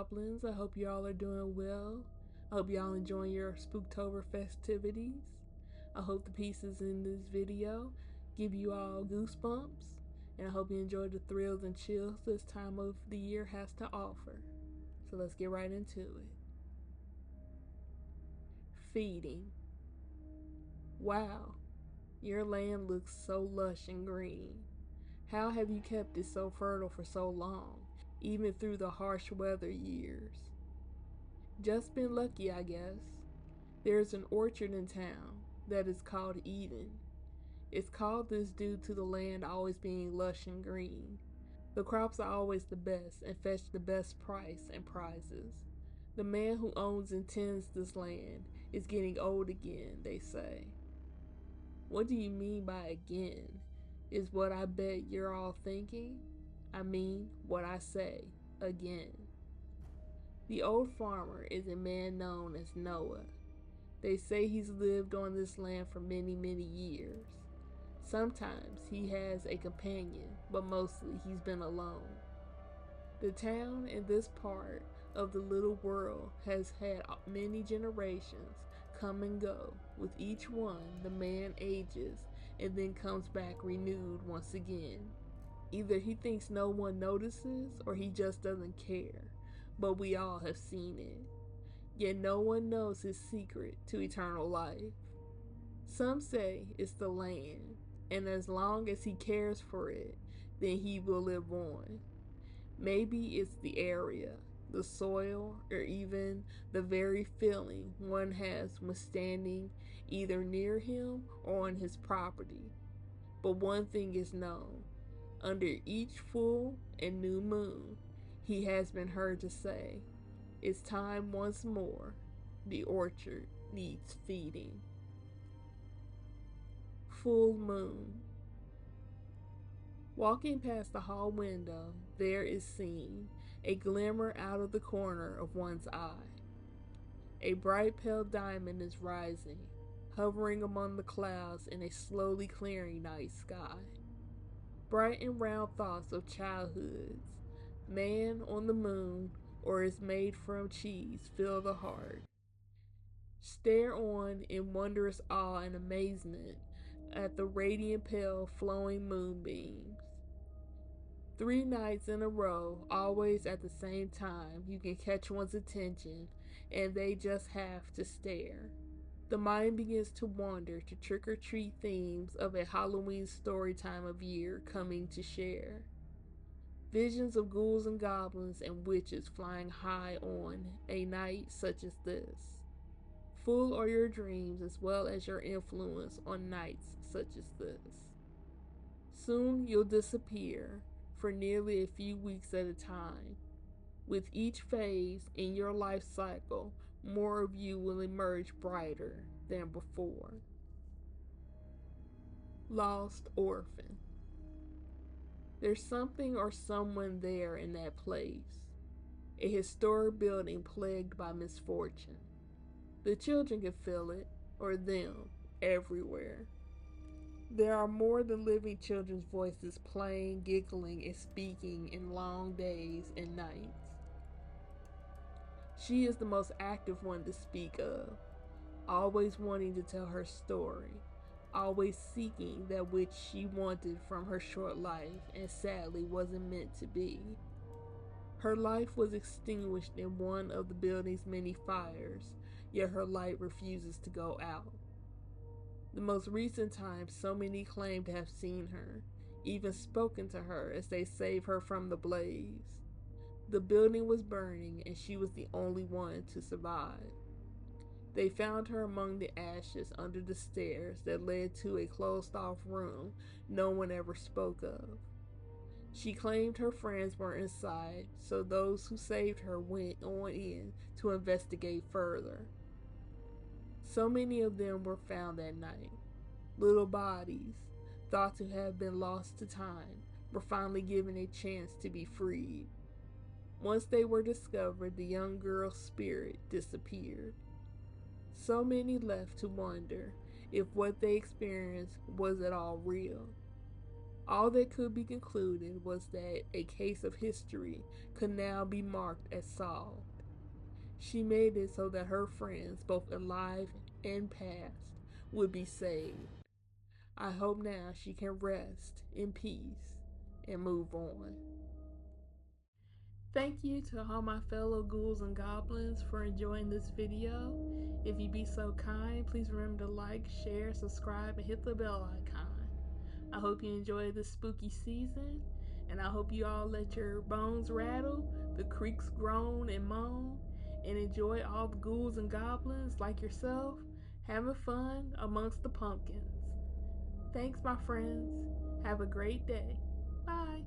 Goblins. I hope y'all are doing well. I hope y'all enjoying your Spooktober festivities. I hope the pieces in this video give you all goosebumps, and I hope you enjoy the thrills and chills this time of the year has to offer. So let's get right into it. Feeding. Wow, your land looks so lush and green. How have you kept it so fertile for so long, even through the harsh weather years? Just been lucky, I guess. There's an orchard in town that is called Eden. It's called this due to the land always being lush and green. The crops are always the best and fetch the best price and prizes. The man who owns and tends this land is getting old again, they say. What do you mean by again? Is what I bet you're all thinking. I mean what I say, again. The old farmer is a man known as Noah. They say he's lived on this land for many, many years. Sometimes he has a companion, but mostly he's been alone. The town in this part of the little world has had many generations come and go. With each one, the man ages and then comes back renewed once again. Either he thinks no one notices or he just doesn't care, but we all have seen it. Yet no one knows his secret to eternal life. Some say it's the land, and as long as he cares for it, then he will live on. Maybe it's the area, the soil, or even the very feeling one has when standing either near him or on his property. But one thing is known. Under each full and new moon, he has been heard to say, "It's time once more. The orchard needs feeding." Full moon. Walking past the hall window, there is seen a glimmer out of the corner of one's eye. A bright pale diamond is rising, hovering among the clouds in a slowly clearing night sky. Bright and round thoughts of childhoods, man on the moon, or is made from cheese, fill the heart. Stare on in wondrous awe and amazement at the radiant pale flowing moonbeams. 3 nights in a row, always at the same time, you can catch one's attention, and they just have to stare. The mind begins to wander to trick-or-treat themes of a Halloween story time of year coming to share. Visions of ghouls and goblins and witches flying high on a night such as this. Full are your dreams as well as your influence on nights such as this. Soon you'll disappear for nearly a few weeks at a time. With each phase in your life cycle, more of you will emerge brighter than before. Lost orphan. There's something or someone there in that place. A historic building plagued by misfortune. The children can feel it, or them, everywhere. There are more than living children's voices playing, giggling, and speaking in long days and nights. She is the most active one to speak of, always wanting to tell her story, always seeking that which she wanted from her short life and sadly wasn't meant to be. Her life was extinguished in one of the building's many fires, yet her light refuses to go out. The most recent time, so many claim to have seen her, even spoken to her as they saved her from the blaze. The building was burning and she was the only one to survive. They found her among the ashes under the stairs that led to a closed-off room no one ever spoke of. She claimed her friends were inside, so those who saved her went on in to investigate further. So many of them were found that night. Little bodies, thought to have been lost to time, were finally given a chance to be freed. Once they were discovered, the young girl's spirit disappeared. So many left to wonder if what they experienced was at all real. All that could be concluded was that a case of history could now be marked as solved. She made it so that her friends, both alive and past, would be saved. I hope now she can rest in peace and move on. Thank you to all my fellow ghouls and goblins for enjoying this video. If you be so kind, please remember to like, share, subscribe, and hit the bell icon. I hope you enjoy this spooky season, and I hope you all let your bones rattle, the creaks groan and moan, and enjoy all the ghouls and goblins like yourself having fun amongst the pumpkins. Thanks, my friends. Have a great day. Bye.